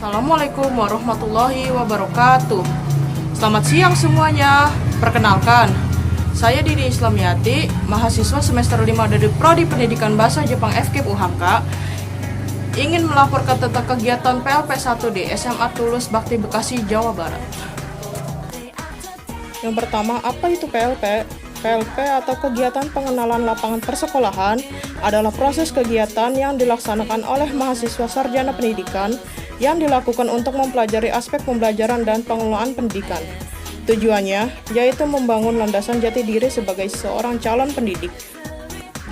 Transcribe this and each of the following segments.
Assalamualaikum warahmatullahi wabarakatuh. Selamat siang semuanya. Perkenalkan, saya Dini Islamiyati, mahasiswa semester 5 dari Prodi Pendidikan Bahasa Jepang FKIP UHAMKA, ingin melaporkan tentang kegiatan PLP 1 di SMA Tulus Bakti Bekasi, Jawa Barat. Yang pertama, apa itu PLP? PLP atau kegiatan pengenalan lapangan persekolahan adalah proses kegiatan yang dilaksanakan oleh mahasiswa sarjana pendidikan yang dilakukan untuk mempelajari aspek pembelajaran dan pengelolaan pendidikan. Tujuannya yaitu membangun landasan jati diri sebagai seorang calon pendidik.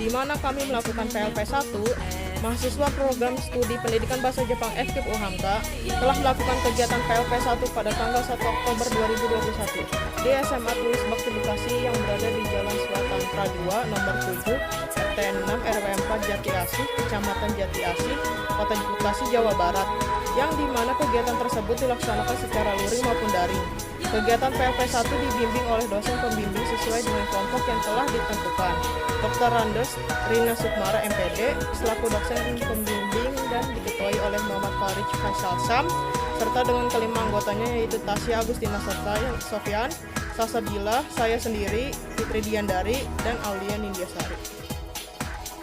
Di mana kami melakukan PLP 1, mahasiswa program studi pendidikan bahasa Jepang FKIP UHAMKA telah melakukan kegiatan PLP 1 pada tanggal 1 Oktober 2021 di SMA Tulus Bakti Bekasi yang berada di Jalan Swatantra 2 nomor 7 RT 6 RW 4 Jati Asih, Kecamatan Jati Asih, Kota Bekasi, Jawa Barat, yang dimana kegiatan tersebut dilaksanakan secara luring maupun daring. Kegiatan PLP 1 dibimbing oleh dosen pembimbing sesuai dengan kelompok yang telah ditentukan. Dr. Randes Rina Sukmara MPD selaku dosen pembimbing dan diketuai oleh Muhammad Farid Faisal Sam, serta dengan kelima anggotanya yaitu Tasya Agustina Sofyan, Sasa Bila, saya sendiri, Fitri Diandari, dan Aulia Nindiasari.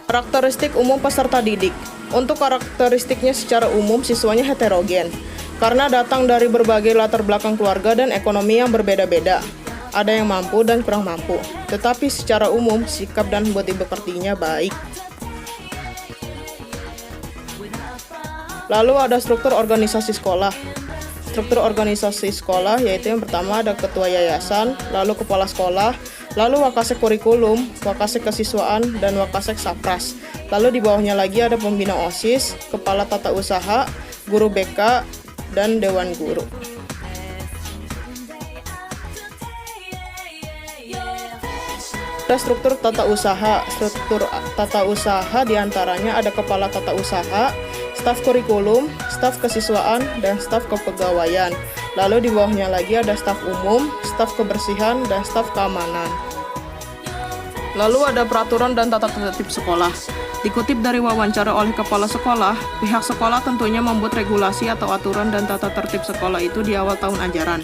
Karakteristik umum peserta didik. Untuk karakteristiknya secara umum siswanya heterogen, karena datang dari berbagai latar belakang keluarga dan ekonomi yang berbeda-beda. Ada yang mampu dan kurang mampu, tetapi secara umum sikap dan budi pekertinya baik. Lalu ada struktur organisasi sekolah. Struktur organisasi sekolah yaitu yang pertama ada ketua yayasan, lalu kepala sekolah, lalu wakasek kurikulum, wakasek kesiswaan, dan wakasek sapras. Lalu di bawahnya lagi ada pembina OSIS, kepala tata usaha, guru BK, dan dewan guru. Ada struktur tata usaha. Struktur tata usaha diantaranya ada kepala tata usaha, staf kurikulum, staf kesiswaan, dan staf kepegawaian. Lalu di bawahnya lagi ada staf umum, staf kebersihan, dan staf keamanan. Lalu ada peraturan dan tata tertib sekolah. Dikutip dari wawancara oleh kepala sekolah, pihak sekolah tentunya membuat regulasi atau aturan dan tata tertib sekolah itu di awal tahun ajaran.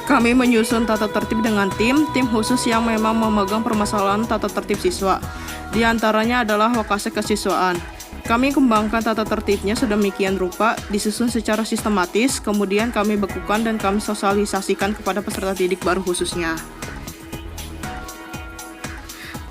Kami menyusun tata tertib dengan tim khusus yang memang memegang permasalahan tata tertib siswa. Di antaranya adalah wakasek kesiswaan. Kami kembangkan tata tertibnya sedemikian rupa, disusun secara sistematis, kemudian kami bekukan dan kami sosialisasikan kepada peserta didik baru khususnya.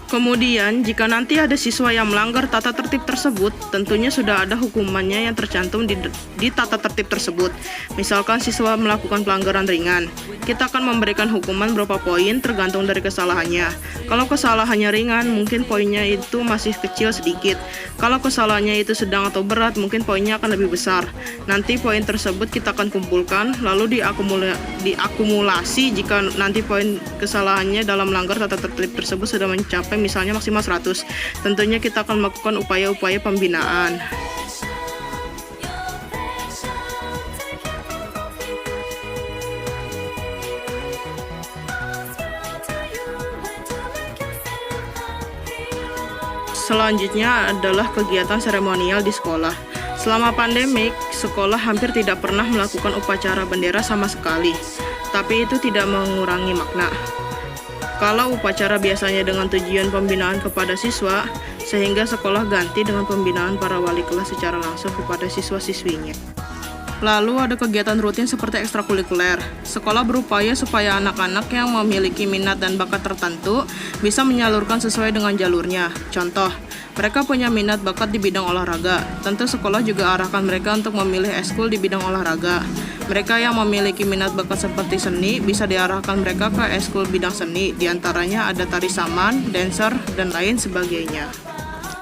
Kemudian, jika nanti ada siswa yang melanggar tata tertib tersebut, tentunya sudah ada hukumannya yang tercantum di tata tertib tersebut. Misalkan siswa melakukan pelanggaran ringan, kita akan memberikan hukuman berapa poin tergantung dari kesalahannya. Kalau kesalahannya ringan, mungkin poinnya itu masih kecil sedikit. Kalau kesalahannya itu sedang atau berat, mungkin poinnya akan lebih besar. Nanti poin tersebut kita akan kumpulkan, lalu diakumulasi jika nanti poin kesalahannya dalam melanggar tata tertib tersebut sudah mencapai misalnya maksimal 100. Tentunya kita akan melakukan upaya-upaya pembinaan. Selanjutnya adalah kegiatan seremonial di sekolah. Selama pandemik, sekolah hampir tidak pernah melakukan upacara bendera sama sekali, tapi itu tidak mengurangi makna. Kalau upacara biasanya dengan tujuan pembinaan kepada siswa, sehingga sekolah ganti dengan pembinaan para wali kelas secara langsung kepada siswa-siswinya. Lalu ada kegiatan rutin seperti ekstrakurikuler. Sekolah berupaya supaya anak-anak yang memiliki minat dan bakat tertentu bisa menyalurkan sesuai dengan jalurnya. Contoh, mereka punya minat bakat di bidang olahraga. Tentu sekolah juga arahkan mereka untuk memilih eskul di bidang olahraga. Mereka yang memiliki minat bakat seperti seni bisa diarahkan mereka ke eskul bidang seni. Di antaranya ada tari saman, dancer, dan lain sebagainya.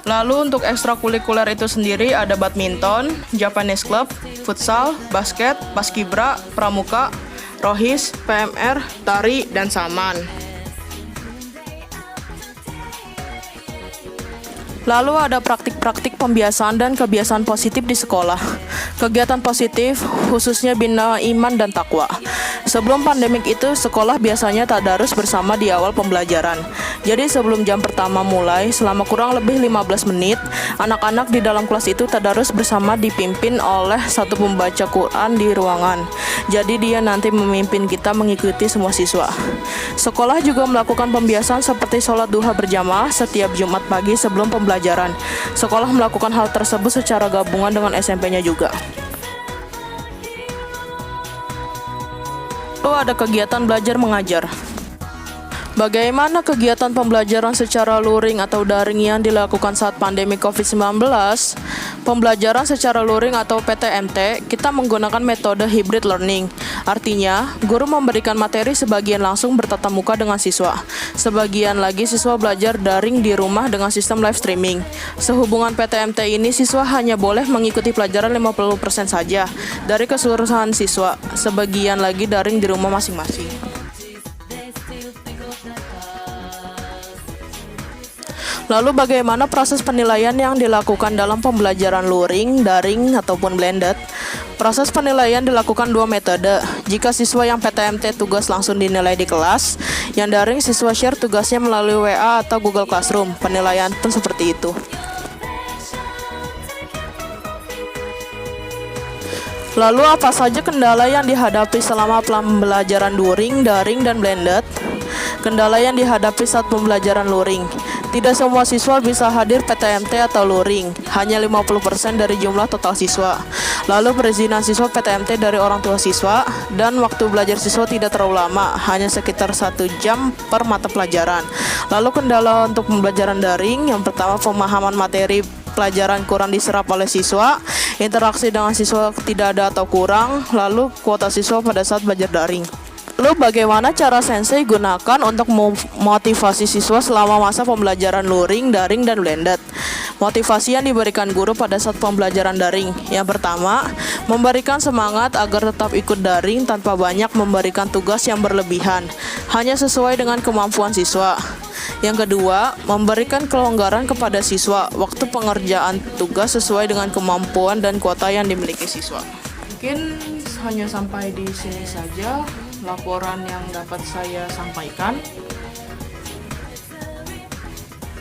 Lalu untuk ekstrakurikuler itu sendiri ada badminton, Japanese club, futsal, basket, paskibra, pramuka, rohis, PMR, tari, dan saman. Lalu ada praktik-praktik pembiasaan dan kebiasaan positif di sekolah. Kegiatan positif, khususnya bina iman dan takwa. Sebelum pandemik itu, sekolah biasanya tadarus bersama di awal pembelajaran. Jadi sebelum jam pertama mulai, selama kurang lebih 15 menit, anak-anak di dalam kelas itu tadarus bersama dipimpin oleh satu pembaca Quran di ruangan. Jadi dia nanti memimpin kita mengikuti semua siswa. Sekolah juga melakukan pembiasaan seperti sholat duha berjamaah setiap Jumat pagi sebelum pembelajaran. Sekolah melakukan hal tersebut secara gabungan dengan SMP-nya juga. Lalu ada kegiatan belajar mengajar. Bagaimana kegiatan pembelajaran secara luring atau daring yang dilakukan saat pandemi COVID-19? Pembelajaran secara luring atau PTMT, kita menggunakan metode hybrid learning. Artinya, guru memberikan materi sebagian langsung bertatap muka dengan siswa. Sebagian lagi siswa belajar daring di rumah dengan sistem live streaming. Sehubungan PTMT ini, siswa hanya boleh mengikuti pelajaran 50% saja dari keseluruhan siswa. Sebagian lagi daring di rumah masing-masing. Lalu bagaimana proses penilaian yang dilakukan dalam pembelajaran luring, daring, ataupun blended? Proses penilaian dilakukan dua metode. Jika siswa yang PTMT tugas langsung dinilai di kelas, yang daring siswa share tugasnya melalui WA atau Google Classroom. Penilaian pun seperti itu. Lalu apa saja kendala yang dihadapi selama pembelajaran luring, daring, dan blended? Kendala yang dihadapi saat pembelajaran luring. Tidak semua siswa bisa hadir PTMT atau luring, hanya 50% dari jumlah total siswa. Lalu perizinan siswa PTMT dari orang tua siswa, dan waktu belajar siswa tidak terlalu lama, hanya sekitar 1 jam per mata pelajaran. Lalu kendala untuk pembelajaran daring, yang pertama pemahaman materi pelajaran kurang diserap oleh siswa, interaksi dengan siswa tidak ada atau kurang, lalu kuota siswa pada saat belajar daring. Lalu bagaimana cara sensei gunakan untuk memotivasi siswa selama masa pembelajaran luring, daring, dan blended? Motivasi yang diberikan guru pada saat pembelajaran daring. Yang pertama, memberikan semangat agar tetap ikut daring tanpa banyak memberikan tugas yang berlebihan, hanya sesuai dengan kemampuan siswa. Yang kedua, memberikan kelonggaran kepada siswa waktu pengerjaan tugas sesuai dengan kemampuan dan kuota yang dimiliki siswa. Mungkin hanya sampai di sini saja laporan yang dapat saya sampaikan.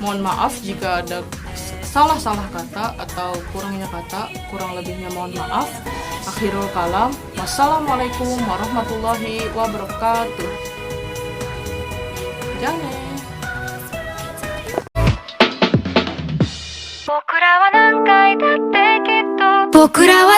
Mohon maaf jika ada salah-salah kata atau kurangnya kata, kurang lebihnya mohon maaf. Akhirul kalam. Wassalamualaikum warahmatullahi wabarakatuh. Jangan. 僕らは何回だってきっと僕らは